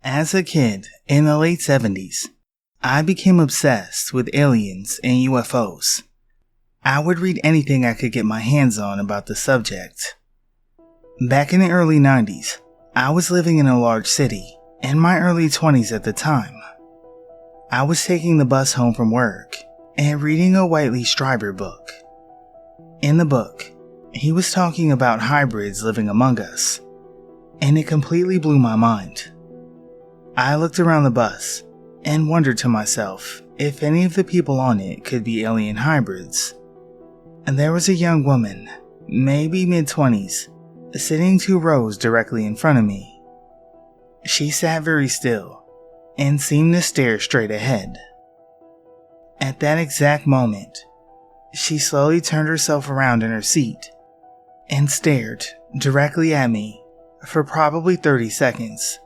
As a kid, in the late 70s, I became obsessed with aliens and UFOs. I would read anything I could get my hands on about the subject. Back in the early 90s, I was living in a large city, in my early 20s at the time. I was taking the bus home from work and reading a Whiteley Strieber book. In the book, he was talking about hybrids living among us, and it completely blew my mind. I looked around the bus and wondered to myself if any of the people on it could be alien hybrids. And there was a young woman, maybe mid-20s, sitting 2 rows directly in front of me. She sat very still and seemed to stare straight ahead. At that exact moment, she slowly turned herself around in her seat and stared directly at me for probably 30 seconds,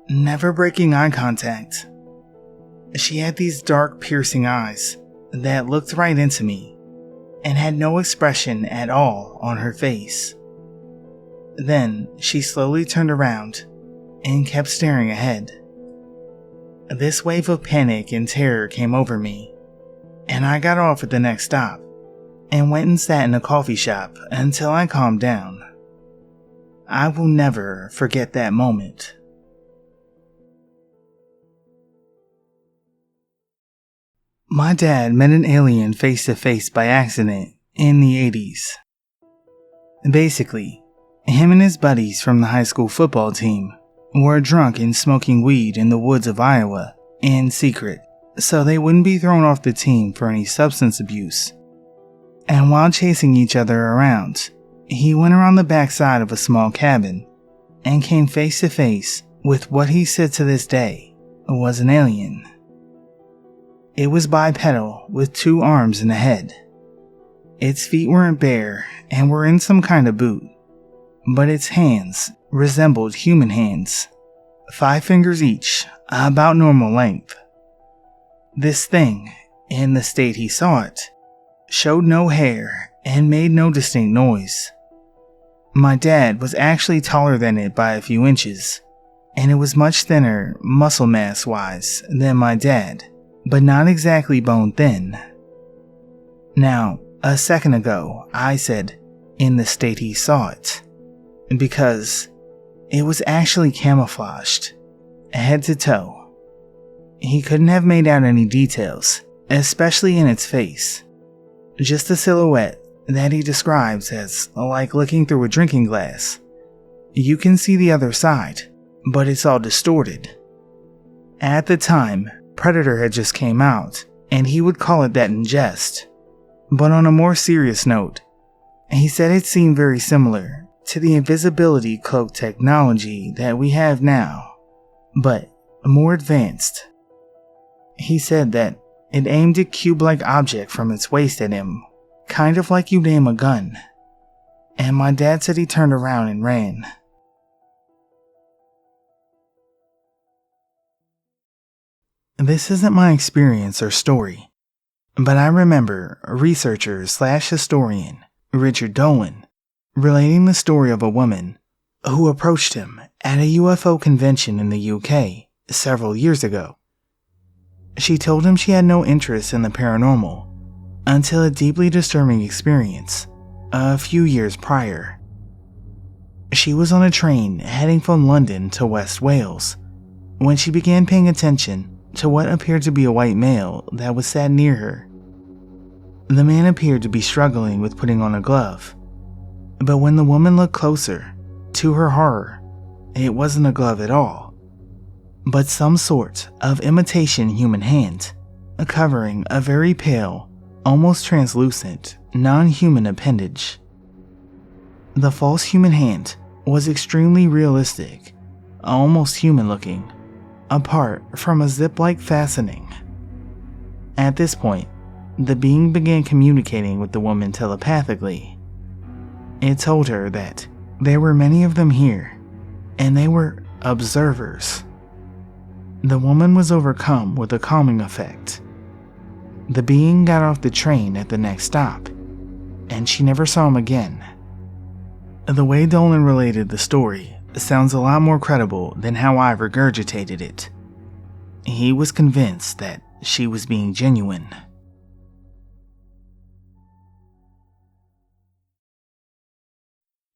never breaking eye contact. She had these dark, piercing eyes that looked right into me and had no expression at all on her face. Then she slowly turned around and kept staring ahead. This wave of panic and terror came over me, and I got off at the next stop and went and sat in a coffee shop until I calmed down. I will never forget that moment. My dad met an alien face to face by accident in the 80s. Basically, him and his buddies from the high school football team were drunk and smoking weed in the woods of Iowa in secret, so they wouldn't be thrown off the team for any substance abuse. And while chasing each other around, he went around the backside of a small cabin and came face to face with what he said to this day was an alien. It was bipedal with 2 arms and a head. Its feet weren't bare and were in some kind of boot, but its hands resembled human hands, 5 fingers each, about normal length. This thing, in the state he saw it, showed no hair and made no distinct noise. My dad was actually taller than it by a few inches, and it was much thinner muscle mass wise than my dad, but not exactly bone thin. Now, a second ago, I said, in the state he saw it, because it was actually camouflaged, head to toe. He couldn't have made out any details, especially in its face. Just a silhouette that he describes as like looking through a drinking glass. You can see the other side, but it's all distorted. At the time, Predator had just came out, and he would call it that in jest. But on a more serious note, he said it seemed very similar to the invisibility cloak technology that we have now, but more advanced. He said that it aimed a cube-like object from its waist at him, kind of like you'd aim a gun. And my dad said he turned around and ran. This isn't my experience or story, but I remember researcher/historian Richard Dolan relating the story of a woman who approached him at a UFO convention in the UK several years ago. She told him she had no interest in the paranormal until a deeply disturbing experience a few years prior. She was on a train heading from London to West Wales when she began paying attention to what appeared to be a white male that was sat near her. The man appeared to be struggling with putting on a glove, but when the woman looked closer, to her horror, it wasn't a glove at all, but some sort of imitation human hand, covering a very pale, almost translucent, non-human appendage. The false human hand was extremely realistic, almost human-looking, apart from a zip-like fastening. At this point, the being began communicating with the woman telepathically. It told her that there were many of them here, and they were observers. The woman was overcome with a calming effect. The being got off the train at the next stop, and she never saw him again. The way Dolan related the story sounds a lot more credible than how I regurgitated it. He was convinced that she was being genuine.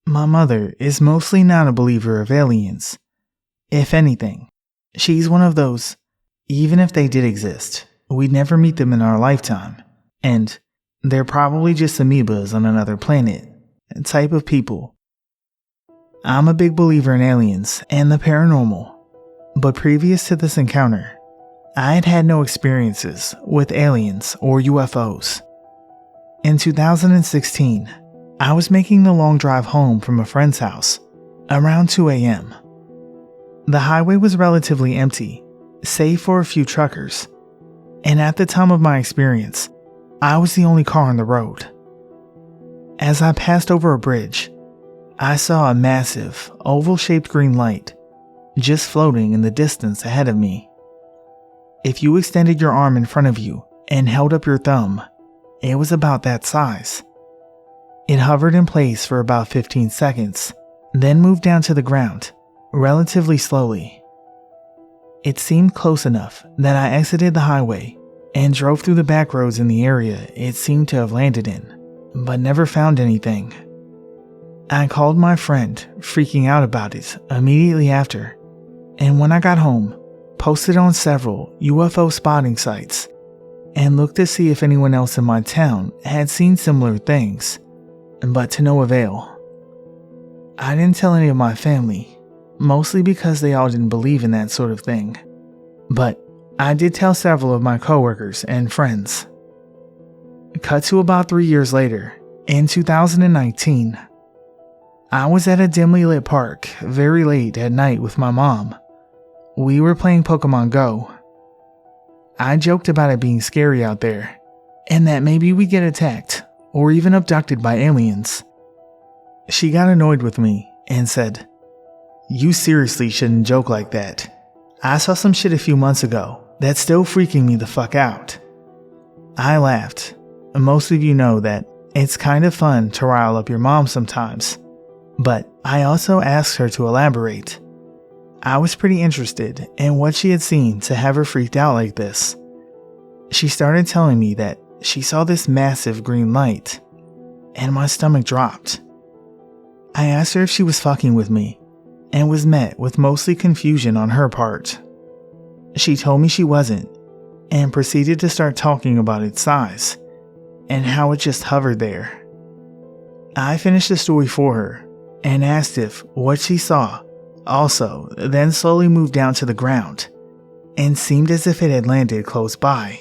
My mother is mostly not a believer of aliens. If anything, she's one of those, even if they did exist, we'd never meet them in our lifetime, and they're probably just amoebas on another planet type of people. I'm a big believer in aliens and the paranormal, but previous to this encounter, I had had no experiences with aliens or UFOs. In 2016, I was making the long drive home from a friend's house around 2 a.m. The highway was relatively empty, save for a few truckers, and at the time of my experience, I was the only car on the road. As I passed over a bridge, I saw a massive, oval-shaped green light just floating in the distance ahead of me. If you extended your arm in front of you and held up your thumb, it was about that size. It hovered in place for about 15 seconds, then moved down to the ground, relatively slowly. It seemed close enough that I exited the highway and drove through the back roads in the area it seemed to have landed in, but never found anything. I called my friend, freaking out about it immediately after, and when I got home, posted on several UFO spotting sites and looked to see if anyone else in my town had seen similar things, but to no avail. I didn't tell any of my family, mostly because they all didn't believe in that sort of thing, but I did tell several of my coworkers and friends. Cut to about 3 years later, in 2019, I was at a dimly lit park very late at night with my mom. We were playing Pokemon Go. I joked about it being scary out there, and that maybe we'd get attacked or even abducted by aliens. She got annoyed with me and said, "You seriously shouldn't joke like that. I saw some shit a few months ago that's still freaking me the fuck out." I laughed. Most of you know that it's kind of fun to rile up your mom sometimes, but I also asked her to elaborate. I was pretty interested in what she had seen to have her freaked out like this. She started telling me that she saw this massive green light, and my stomach dropped. I asked her if she was fucking with me, and was met with mostly confusion on her part. She told me she wasn't, and proceeded to start talking about its size, and how it just hovered there. I finished the story for her, and asked if what she saw also then slowly moved down to the ground, and seemed as if it had landed close by.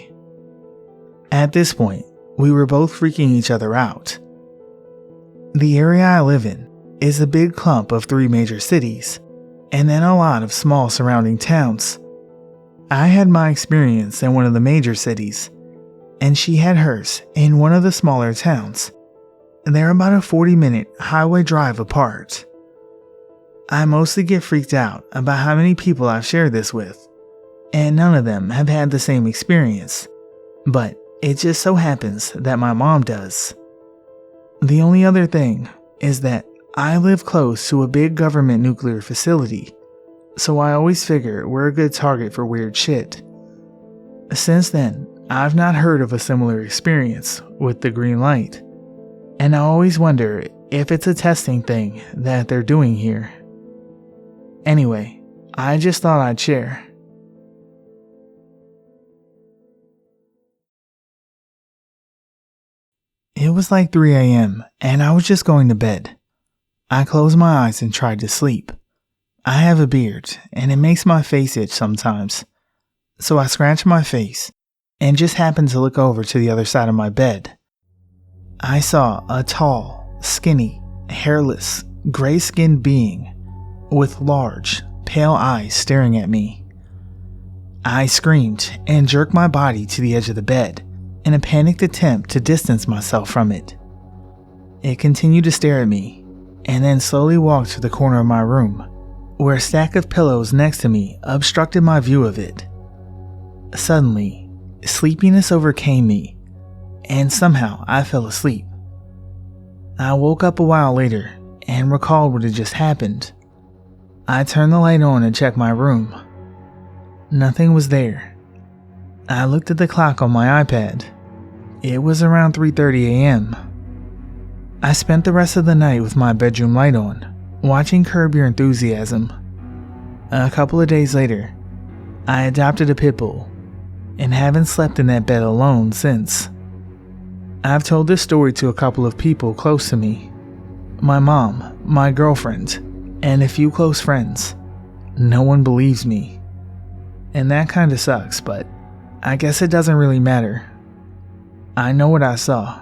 At this point, we were both freaking each other out. The area I live in is a big clump of 3 major cities, and then a lot of small surrounding towns. I had my experience in one of the major cities, and she had hers in one of the smaller towns. They're about a 40-minute highway drive apart. I mostly get freaked out about how many people I've shared this with, and none of them have had the same experience, but it just so happens that my mom does. The only other thing is that I live close to a big government nuclear facility, so I always figure we're a good target for weird shit. Since then, I've not heard of a similar experience with the green light, and I always wonder if it's a testing thing that they're doing here. Anyway, I just thought I'd share. It was like 3 a.m. and I was just going to bed. I closed my eyes and tried to sleep. I have a beard and it makes my face itch sometimes, so I scratched my face and just happened to look over to the other side of my bed. I saw a tall, skinny, hairless, gray-skinned being with large, pale eyes staring at me. I screamed and jerked my body to the edge of the bed in a panicked attempt to distance myself from it. It continued to stare at me and then slowly walked to the corner of my room, where a stack of pillows next to me obstructed my view of it. Suddenly, sleepiness overcame me, and somehow I fell asleep. I woke up a while later and recalled what had just happened. I turned the light on and checked my room. Nothing was there. I looked at the clock on my iPad. It was around 3:30 a.m. I spent the rest of the night with my bedroom light on, watching Curb Your Enthusiasm. A couple of days later, I adopted a pit bull, and haven't slept in that bed alone since. I've told this story to a couple of people close to me. My mom, my girlfriend, and a few close friends. No one believes me. And that kinda sucks, but I guess it doesn't really matter. I know what I saw.